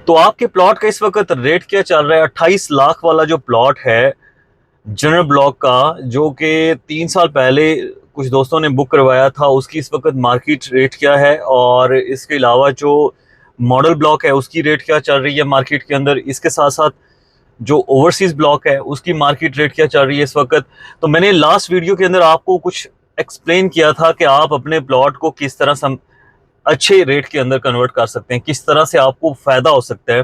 तो आपके प्लॉट का इस वक्त रेट क्या चल रहा है? 28 लाख वाला जो प्लॉट है जनरल ब्लॉक का, जो कि 3 साल पहले कुछ दोस्तों ने बुक करवाया था, उसकी इस वक्त मार्केट रेट क्या है? और इसके अलावा जो मॉडल ब्लॉक है उसकी रेट क्या चल रही है मार्केट के अंदर? इसके साथ साथ जो ओवरसीज ब्लॉक है उसकी मार्केट रेट क्या चल रही है इस वक्त? तो मैंने लास्ट वीडियो के अंदर आपको कुछ एक्सप्लेन किया था कि आप अपने प्लॉट को किस तरह से अच्छे रेट के अंदर कन्वर्ट कर सकते हैं, किस तरह से आपको फायदा हो सकता है,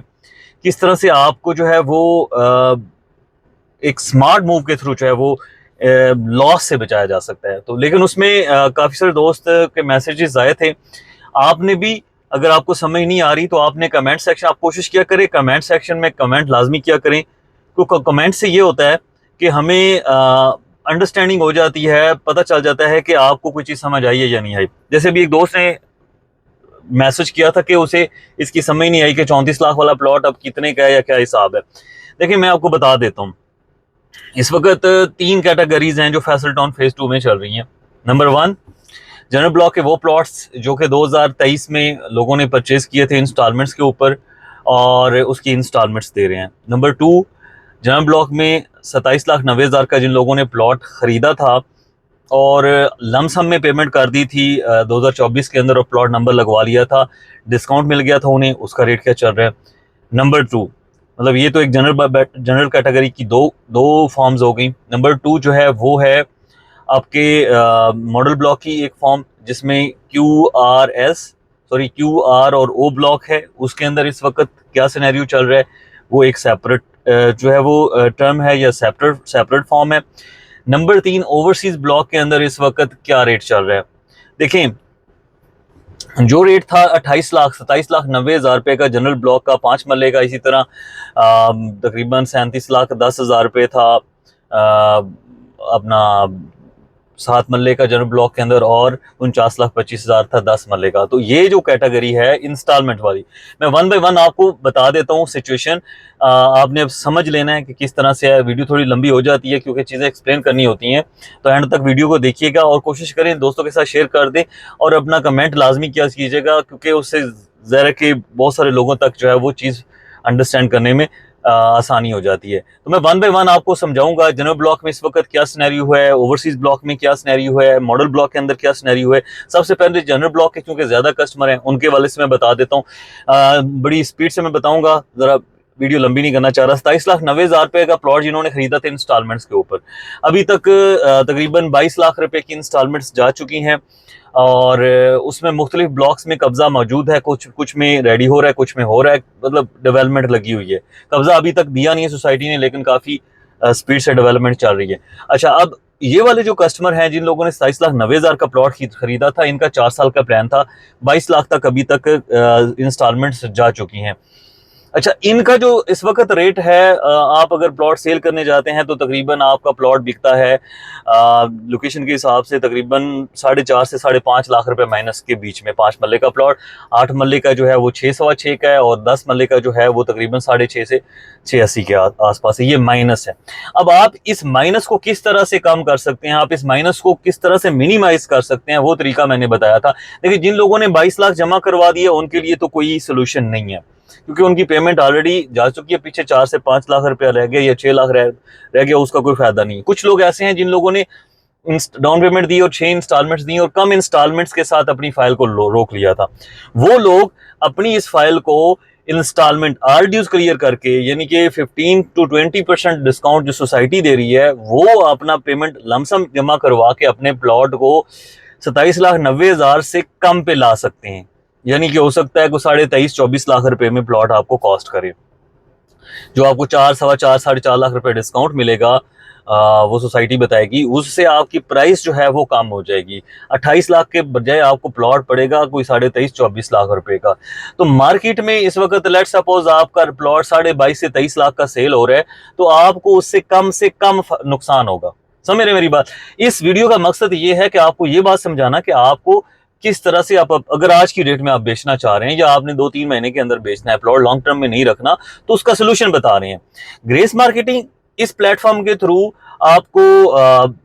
किस तरह से आपको जो है वो एक स्मार्ट मूव के थ्रू जो है वो लॉस से बचाया जा सकता है। तो लेकिन उसमें काफ़ी सारे दोस्त के मैसेजेस आए थे। आपने भी, अगर आपको समझ नहीं आ रही तो आपने कमेंट सेक्शन, आप कोशिश किया करें कमेंट सेक्शन में कमेंट लाजमी किया करें, क्योंकि कमेंट से ये होता है कि हमें अंडरस्टैंडिंग हो जाती है, पता चल जाता है कि आपको कोई चीज़ समझ आई है या नहीं आई। जैसे भी एक दोस्त ने मैसेज किया था कि उसे इसकी समझ नहीं आई कि 34 लाख वाला प्लॉट अब कितने का है या क्या हिसाब है। देखिए मैं आपको बता देता हूँ, इस वक्त 3 कैटेगरीज हैं जो फैसल टाउन फेज 2 में चल रही हैं। नंबर 1, जनरल ब्लॉक के वो प्लॉट्स जो कि 2023 में लोगों ने परचेज किए थे इंस्टॉलमेंट्स के ऊपर और उसकी इंस्टॉलमेंट्स दे रहे हैं। नंबर 2, जनरल ब्लॉक में 27,90,000 का जिन लोगों ने प्लॉट खरीदा था और लमसम में पेमेंट कर दी थी 2024 के अंदर और प्लॉट नंबर लगवा लिया था, डिस्काउंट मिल गया था उन्हें, उसका रेट क्या चल रहा है? नंबर 2, मतलब ये तो एक जनरल कैटेगरी की दो दो फॉर्म्स हो गई। नंबर 2 जो है वो है आपके मॉडल ब्लॉक की एक फॉर्म, जिसमें क्यू आर और ओ ब्लॉक है। उसके अंदर इस वक्त क्या सिनेरियो चल रहा है? वो एक सेपरेट जो है वो टर्म है या सेपरेट फॉर्म है। नंबर 3, ओवरसीज ब्लॉक के अंदर इस वक्त क्या रेट चल रहा है? देखें, जो रेट था 27,90,000 रुपये का जनरल ब्लॉक का 5 मरले का, इसी तरह तकरीबन 37,10,000 रुपये था अपना 7 मरले का जनरल ब्लॉक के अंदर, और 49,25,000 था 10 मरले का। तो ये जो कैटेगरी है इंस्टॉलमेंट वाली, मैं वन बाय वन आपको बता देता हूँ सिचुएशन। आपने अब समझ लेना है कि किस तरह से है। वीडियो थोड़ी लंबी हो जाती है क्योंकि चीज़ें एक्सप्लेन करनी होती हैं, तो एंड तक वीडियो को देखिएगा और कोशिश करें दोस्तों के साथ शेयर कर दें और अपना कमेंट लाजमी क्या कीजिएगा, क्योंकि उससे ज़रा कि बहुत सारे लोगों तक जो है वो चीज़ अंडरस्टैंड करने में आसानी हो जाती है। तो मैं वन बाय वन आपको समझाऊंगा जनरल ब्लॉक में इस वक्त क्या सिनेरियो है, ओवरसीज ब्लॉक में क्या सिनेरियो है, मॉडल ब्लॉक के अंदर क्या सिनेरियो है। सबसे पहले जनरल ब्लॉक के क्योंकि ज़्यादा कस्टमर हैं उनके वाले से मैं बता देता हूँ, बड़ी स्पीड से मैं बताऊंगा, ज़रा वीडियो लंबी नहीं करना चाह रहा। 27,90,000 रुपये का प्लॉट जिन्होंने खरीदा था इंस्टॉलमेंट्स के ऊपर, अभी तक तकरीबन 22 लाख रुपए की इंस्टॉलमेंट्स जा चुकी हैं और उसमें मुख्तलिफ ब्लॉक्स में कब्जा मौजूद है, कुछ में रेडी हो रहा है, कुछ में हो रहा है, मतलब डेवलपमेंट लगी हुई है। कब्जा अभी तक दिया नहीं है सोसाइटी ने, लेकिन काफ़ी स्पीड से डेवलपमेंट चल रही है। अच्छा, अब ये वाले जो कस्टमर हैं जिन लोगों ने 27,90,000 का प्लॉट खरीदा था, इनका 4 साल का प्लान था, 22 लाख तक अभी तक इंस्टॉलमेंट्स जा चुकी हैं। अच्छा, इनका जो इस वक्त रेट है, आप अगर प्लॉट सेल करने जाते हैं तो तकरीबन आपका प्लॉट बिकता है लोकेशन के हिसाब से तकरीबन 4.5 से 5.5 लाख रुपए माइनस के बीच में। 5 मरले का प्लॉट, 8 मरले का जो है वो 6.6 का है और 10 मरले का जो है वो तकरीबन 6.5 से 6.80 के आसपास है। ये माइनस है। अब आप इस माइनस को किस तरह से कम कर सकते हैं, आप इस माइनस को किस तरह से मिनिमाइज कर सकते हैं, वो तरीका मैंने बताया था। लेकिन जिन लोगों ने 22 लाख जमा करवा दिए उनके लिए तो कोई सोल्यूशन नहीं है, क्योंकि उनकी पेमेंट ऑलरेडी जा चुकी है, पीछे 4 से 5 लाख रुपया रह गया या 6 लाख रह गया, उसका कोई फायदा नहीं है। कुछ लोग ऐसे हैं जिन लोगों ने डाउन पेमेंट दी और 6 इंस्टॉलमेंट्स दी और कम इंस्टॉलमेंट्स के साथ अपनी फाइल को रोक लिया था। वो लोग अपनी इस फाइल को इंस्टॉलमेंट आर ड्यूज क्लियर करके, यानी कि 15 to 20% डिस्काउंट जो सोसाइटी दे रही है, वो अपना पेमेंट लमसम जमा करवा के अपने प्लॉट को 27,90,000 से कम पे ला सकते हैं। यानी कि हो सकता है कि 23.5-24 लाख रुपए में प्लॉट आपको कॉस्ट करे, जो आपको 4, 4.25, 4.5 लाख रुपए डिस्काउंट मिलेगा, वो सोसाइटी बताएगी, उससे आपकी प्राइस जो है वो कम हो जाएगी। 28 लाख के बजाय आपको प्लॉट पड़ेगा कोई 23.5-24 लाख रुपए का। तो मार्केट में इस वक्त लेट सपोज आपका प्लॉट 22.5 से 23 लाख का सेल हो रहा है, तो आपको उससे कम नुकसान होगा। समझ रहे मेरी बात? इस वीडियो का मकसद ये है कि आपको ये बात समझाना कि आपको किस तरह से, आप अगर आज की डेट में आप बेचना चाह रहे हैं या आपने 2-3 महीने के अंदर बेचना है, प्लॉट लॉन्ग टर्म में नहीं रखना, तो उसका सोल्यूशन बता रहे हैं। ग्रेस मार्केटिंग इस प्लेटफॉर्म के थ्रू आपको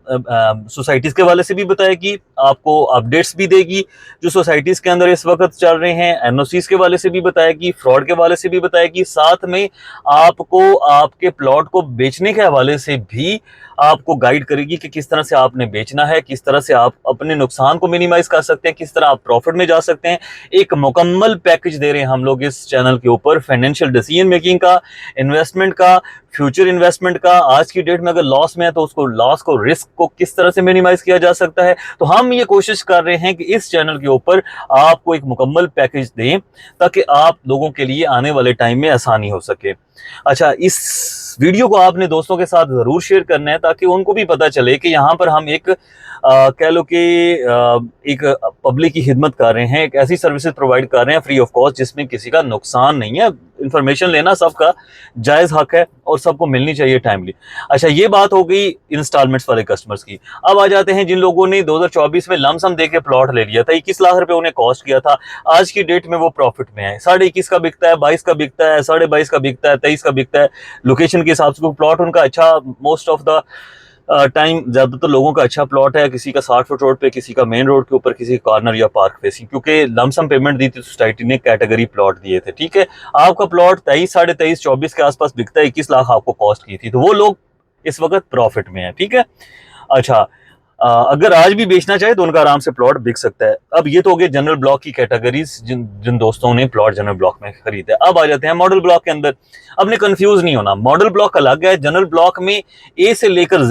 सोसाइटीज के हवाले से भी बताएगी, आपको अपडेट्स भी देगी जो सोसाइटीज के अंदर इस वक्त चल रहे हैं, एनओसीज के हवाले से भी बताएगी, फ्रॉड के हवाले से भी बताएगी, साथ में आपको आपके प्लॉट को बेचने के हवाले से भी आपको गाइड करेगी कि किस तरह से आपने बेचना है, किस तरह से आप अपने नुकसान को मिनिमाइज कर सकते हैं, किस तरह आप प्रॉफिट में जा सकते हैं। एक मुकम्मल पैकेज दे रहे हैं हम लोग इस चैनल के ऊपर, फाइनेंशियल डिसीजन मेकिंग का, इन्वेस्टमेंट का, फ्यूचर इन्वेस्टमेंट का। आज की डेट में अगर लॉस में है तो उसको लॉस को, रिस्क को किस तरह से मिनिमाइज किया जा सकता है। तो हम ये कोशिश कर रहे हैं कि इस चैनल के ऊपर आपको एक मुकम्मल पैकेज दें ताकि आप लोगों के लिए आने वाले टाइम में आसानी हो सके। अच्छा, इस वीडियो को आपने दोस्तों के साथ जरूर शेयर करना है ताकि उनको भी पता चले कि यहाँ पर हम एक कह लो कि एक पब्लिक की खिदमत कर रहे हैं, एक ऐसी सर्विसेज प्रोवाइड कर रहे हैं फ्री ऑफ कॉस्ट जिसमें किसी का नुकसान नहीं है। इंफॉर्मेशन लेना सबका जायज़ हक है और सबको मिलनी चाहिए टाइमली। अच्छा, ये बात हो गई इंस्टॉलमेंट्स वाले कस्टमर्स की। अब आ जाते हैं जिन लोगों ने 2024 में लमसम दे के प्लॉट ले लिया था, 21 लाख रुपए उन्हें कॉस्ट किया था, आज की डेट में वो प्रॉफिट में है। 21.5 का बिकता है, 22 का बिकता है, 22.5 का बिकता है, 23 का बिकता है। लोकेशन के हिसाब से प्लॉट उनका अच्छा, मोस्ट ऑफ द टाइम ज्यादातर लोगों का अच्छा प्लॉट है, किसी का 60 फुट रोड पे, किसी का मेन रोड के ऊपर, किसी कॉर्नर या पार्क फेसिंग, क्योंकि लमसम पेमेंट दी थी सोसाइटी ने, कैटेगरी प्लॉट दिए थे। ठीक है, आपका प्लॉट 23, 23.5, 24 के आसपास बिकता है, 21 लाख आपको कॉस्ट की थी, तो वो लोग इस वक्त प्रॉफिट में है। ठीक है, अच्छा, अगर आज भी बेचना चाहे तो उनका आराम से प्लॉट बिक सकता है। अब ये तो हो गए जनरल ब्लॉक की कैटेगरीज जिन दोस्तों ने प्लॉट जनरल ब्लॉक में खरीदा है। अब आ जाते हैं मॉडल ब्लॉक के अंदर। अपने कंफ्यूज नहीं होना, मॉडल ब्लॉक अलग है। जनरल ब्लॉक में ए से लेकर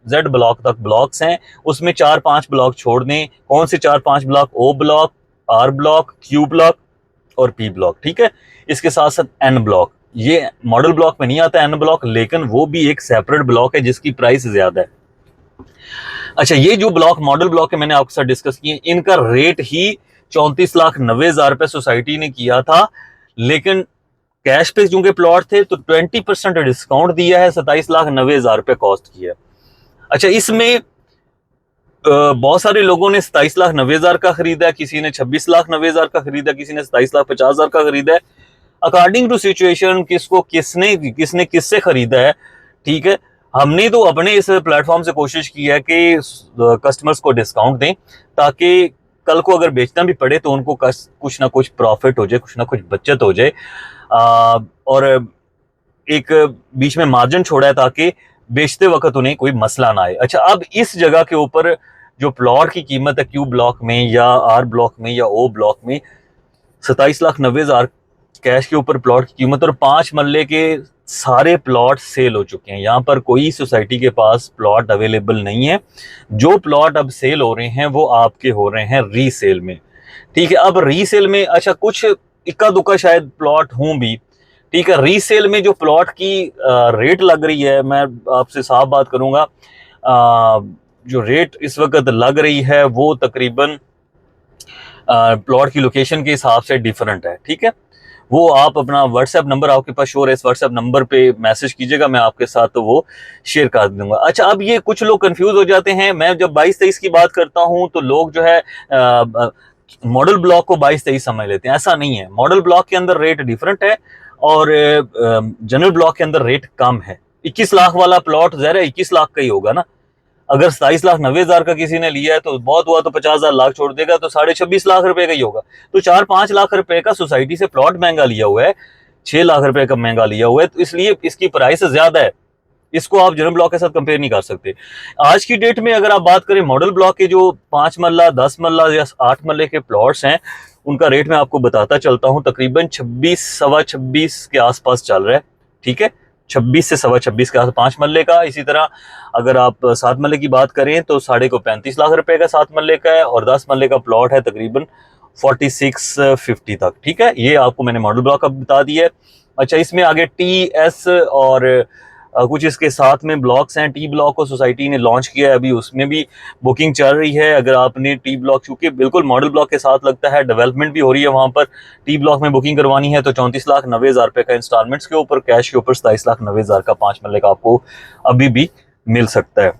जेड ब्लॉक तक ब्लॉक्स हैं, उसमें 4-5 ब्लॉक छोड़ दें। कौन से 4-5 block? O block, R block, Q block और पी ब्लॉक। ठीक है, इसके साथ साथ एन ब्लॉक, ये मॉडल ब्लॉक में नहीं आता एन ब्लॉक, लेकिन वो भी एक सेपरेट ब्लॉक है जिसकी प्राइस ज्यादा है। अच्छा, ये जो ब्लॉक मॉडल ब्लॉक है मैंने आपके साथ डिस्कस किए, इनका रेट ही 34,90,000 रुपए सोसाइटी ने किया था, लेकिन कैश पे चूंकि प्लॉट थे तो 20% डिस्काउंट दिया है, 27,90,000 रुपए कॉस्ट किया। अच्छा, इसमें बहुत सारे लोगों ने 27,90,000 का खरीदा, किसी ने 26,90,000 का खरीदा, किसी ने 27,50,000 का खरीदा है। अकॉर्डिंग टू सिचुएशन किसको किसने किससे खरीदा है। ठीक है, हमने तो अपने इस प्लेटफॉर्म से कोशिश की है कि कस्टमर्स को डिस्काउंट दें ताकि कल को अगर बेचना भी पड़े तो उनको कुछ ना कुछ प्रॉफिट हो जाए, कुछ ना कुछ बचत हो जाए, और एक बीच में मार्जिन छोड़ा है ताकि बेचते वक्त उन्हें कोई मसला ना आए। अच्छा, अब इस जगह के ऊपर जो प्लॉट की कीमत है क्यू ब्लॉक में या आर ब्लॉक में या ओ ब्लॉक में, 27,90,000 कैश के ऊपर प्लॉट की कीमत, और 5 मरले के सारे प्लॉट सेल हो चुके हैं। यहाँ पर कोई सोसाइटी के पास प्लॉट अवेलेबल नहीं है। जो प्लॉट अब सेल हो रहे हैं वो आपके हो रहे हैं रीसेल में। ठीक है, अब रीसेल में अच्छा कुछ इक्का दुक्का शायद प्लॉट हों भी। ठीक है, रीसेल में जो प्लॉट की रेट लग रही है, मैं आपसे साफ बात करूंगा, जो रेट इस वक्त लग रही है वो तकरीबन प्लॉट की लोकेशन के हिसाब से डिफरेंट है। ठीक है, वो आप अपना व्हाट्सएप नंबर आपके पास शोर है, इस व्हाट्सएप नंबर पे मैसेज कीजिएगा, मैं आपके साथ तो वो शेयर कर दूंगा। अच्छा, अब ये कुछ लोग कंफ्यूज हो जाते हैं, मैं जब 22-23 की बात करता हूं तो लोग जो है मॉडल ब्लॉक को 22-23 समझ लेते हैं। ऐसा नहीं है, मॉडल ब्लॉक के अंदर रेट डिफरेंट है और जनरल ब्लॉक के अंदर रेट कम है। 21 लाख वाला प्लॉट जरा 21 लाख का ही होगा ना। अगर 27,90,000 का किसी ने लिया है तो बहुत हुआ तो 50,000 लाख छोड़ देगा तो 26.5 लाख रुपए का ही होगा। तो 4-5 लाख रुपए का सोसाइटी से प्लॉट महंगा लिया हुआ है, 6 लाख रुपए का महंगा लिया हुआ है, तो इसलिए इसकी प्राइस ज्यादा है। इसको आप जनरल ब्लॉक के साथ कंपेयर नहीं कर सकते। आज की डेट में अगर आप बात करें मॉडल ब्लॉक के जो 5 मरला, 10 मरला या 8 मरले के प्लॉट्स हैं, उनका रेट मैं आपको बताता चलता हूं, तकरीबन 26, सवा 26 के आसपास चल रहा है। ठीक है, 26 से सवा 26 का 5 मरले का। इसी तरह अगर आप 7 मरले की बात करें तो 35 लाख रुपए का 7 मरले का है, और 10 मरले का प्लॉट है तकरीबन 4650 तक। ठीक है, ये आपको मैंने मॉडल ब्लॉक का बता दिया है। अच्छा, इसमें आगे टी एस और कुछ इसके साथ में ब्लॉक्स हैं। टी ब्लॉक को सोसाइटी ने लॉन्च किया है, अभी उसमें भी बुकिंग चल रही है। अगर आपने टी ब्लॉक, चूंकि बिल्कुल मॉडल ब्लॉक के साथ लगता है, डेवलपमेंट भी हो रही है वहां पर, टी ब्लॉक में बुकिंग करवानी है तो 34,90,000 रुपए का इंस्टॉलमेंट्स के ऊपर, कैश के ऊपर 27,90,000 का 5 मरले का आपको अभी भी मिल सकता है।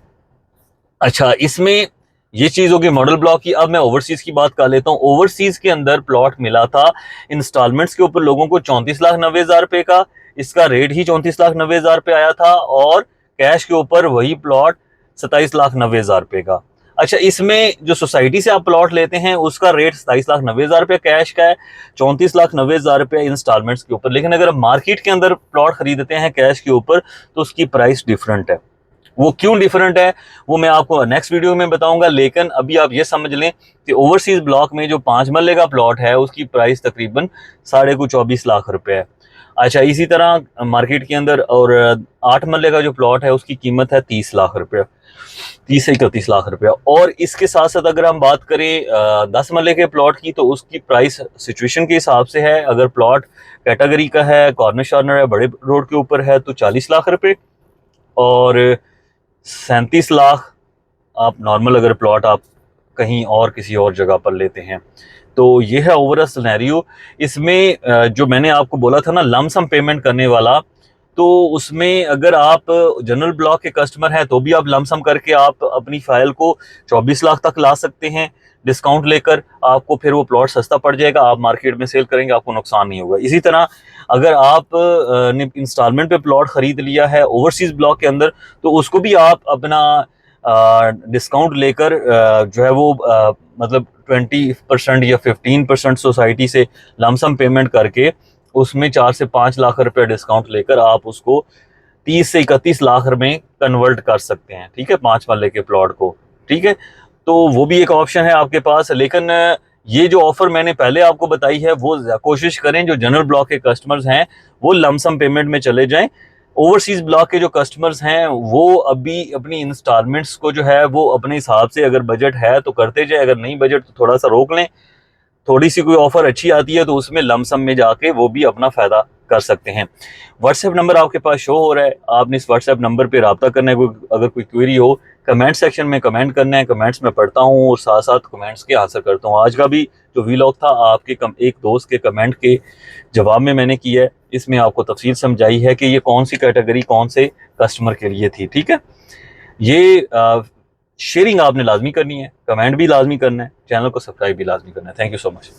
अच्छा, इसमें ये चीज होगी मॉडल ब्लॉक की। अब मैं ओवरसीज की बात कर लेता हूँ। ओवरसीज के अंदर प्लॉट मिला था इंस्टॉलमेंट्स के ऊपर लोगों को 34,90,000 रुपए का, इसका रेट ही 34,90,000 रुपए आया था, और कैश के ऊपर वही प्लॉट 27,90,000 रुपए का। अच्छा, इसमें जो सोसाइटी से आप प्लॉट लेते हैं उसका रेट 27,90,000 रुपये कैश का है, 34,90,000 रुपये इंस्टॉलमेंट्स के ऊपर। लेकिन अगर आप मार्केट के अंदर प्लॉट खरीदते हैं कैश के ऊपर तो उसकी प्राइस डिफरेंट है। वो क्यों डिफरेंट है वो मैं आपको नेक्स्ट वीडियो में बताऊंगा। लेकिन अभी आप ये समझ लें कि ओवरसीज ब्लॉक में जो 5 मरले का प्लॉट है उसकी प्राइस तकरीबन 24.5 लाख रुपए है। अच्छा, इसी तरह मार्केट के अंदर और 8 मरले का जो प्लॉट है उसकी कीमत है 30 लाख रुपये, 30 से 31 लाख रुपया। और इसके साथ साथ अगर हम बात करें 10 मरले के प्लॉट की तो उसकी प्राइस सिचुएशन के हिसाब से है। अगर प्लॉट कैटेगरी का है, कॉर्नर शॉर्नर है, बड़े रोड के ऊपर है तो 40 लाख रुपए, और 37 लाख आप नॉर्मल अगर प्लॉट आप कहीं और किसी और जगह पर लेते हैं। तो ये है ओवरऑल सिनेरियो। इसमें जो मैंने आपको बोला था ना लमसम पेमेंट करने वाला, तो उसमें अगर आप जनरल ब्लॉक के कस्टमर हैं तो भी आप लमसम करके आप अपनी फाइल को 24 लाख तक ला सकते हैं डिस्काउंट लेकर। आपको फिर वो प्लॉट सस्ता पड़ जाएगा, आप मार्केट में सेल करेंगे, आपको नुकसान नहीं होगा। इसी तरह अगर आप ने इंस्टॉलमेंट पे प्लॉट खरीद लिया है ओवरसीज ब्लॉक के अंदर तो उसको भी आप अपना डिस्काउंट लेकर जो है वो मतलब 20% या 15% सोसाइटी से लमसम पेमेंट करके उसमें 4 से 5 लाख रुपए डिस्काउंट लेकर आप उसको 30 से 31 लाख में कन्वर्ट कर सकते हैं। ठीक है, 5 मरले के प्लॉट को। ठीक है, तो वो भी एक ऑप्शन है आपके पास। लेकिन ये जो ऑफर मैंने पहले आपको बताई है वो कोशिश करें जो जनरल ब्लॉक के कस्टमर्स हैं वो लमसम पेमेंट में चले जाएं। ओवरसीज ब्लॉक के जो कस्टमर्स हैं वो अभी अपनी इंस्टॉलमेंट्स को जो है वो अपने हिसाब से अगर बजट है तो करते जाए, अगर नहीं बजट तो थोड़ा सा रोक लें। थोड़ी सी कोई ऑफर अच्छी आती है तो उसमें लमसम में जाके वो भी अपना फायदा कर सकते हैं। व्हाट्सएप नंबर आपके पास शो हो रहा है, आपने इस व्हाट्सएप नंबर पे रब्ता करना है। अगर कोई क्वेरी हो कमेंट सेक्शन में कमेंट करना है, कमेंट्स में पढ़ता हूँ और साथ साथ कमेंट्स के आंसर करता हूँ। आज का भी जो वीलॉग था आपके एक दोस्त के कमेंट के जवाब में मैंने किया है। इसमें आपको तफसील समझाई है कि ये कौन सी कैटेगरी कौन से कस्टमर के लिए थी। ठीक है, ये शेयरिंग आपने लाजमी करनी है, कमेंट भी लाजमी करना है, चैनल को सब्सक्राइब भी लाजमी करना है। Thank you so much.